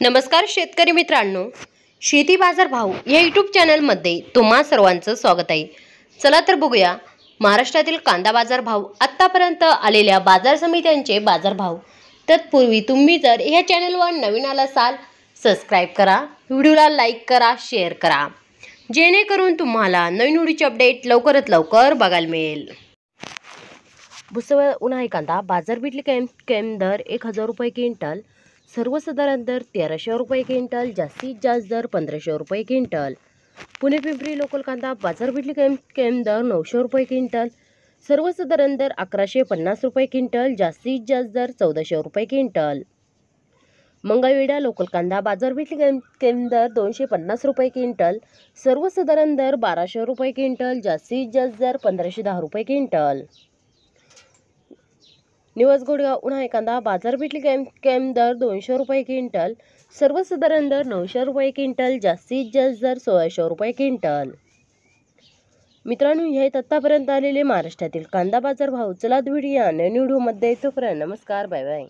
नमस्कार शेतकरी मित्रांनो, शेती बाजार भाव या यूट्यूब चॅनलमध्ये तुम्हा सर्वांचं स्वागत आहे। चला तर बघूया महाराष्ट्रातील कांदा बाजार भाव, आतापर्यंत आलेल्या बाजार समित्यांचे बाजार भाव। तत्पूर्वी तुम्ही जर या चॅनलवर नवीन आला असाल, सबस्क्राइब करा, व्हिडिओला लाईक करा, शेअर करा, जेणेकरून तुम्हाला नवीन व्हिडिओचे अपडेट लवकरात लवकर बघायला मिळेल। भुसावळ उन्हाळी कांदा बाजार भेटली कैम दर 1000 रुपये क्विंटल, सर्वसाधारण दर 1300 रुपये क्विंटल, जास्तीत जास्त दर 1500 रुपये क्विंटल। पुणे पिंपरी लोकल कांदा बाजार भेटली कैम दर 900 रुपये क्विंटल, सर्वसाधारण दर 1150 रुपये क्विंटल, जास्तीत जास्त दर 1400 रुपये क्विंटल। मंगळवेढा लोकल कांदा बाजार भेटली कैम दर 250 रुपये क्विंटल, सर्वसाधारण दर 1200 रुपये क्विंटल, जास्तीत जास्त दर 1510 रुपये क्विंटल। निवास गोडगाव उन्हाळी कांदा बाजार भेटली कैम दर 200 रुपये क्विंटल, सर्वसाधारण दर 900 रुपये क्विंटल, जास्तीत जास्त दर 1600 रुपये क्विंटल। मित्रांनो, हे आतापर्यंत आलेले महाराष्ट्रातील कांदा बाजार भाव। चला व्हिडिओ नवीन व्हिडिओमध्ये, तोपर्यंत नमस्कार, बाय बाय।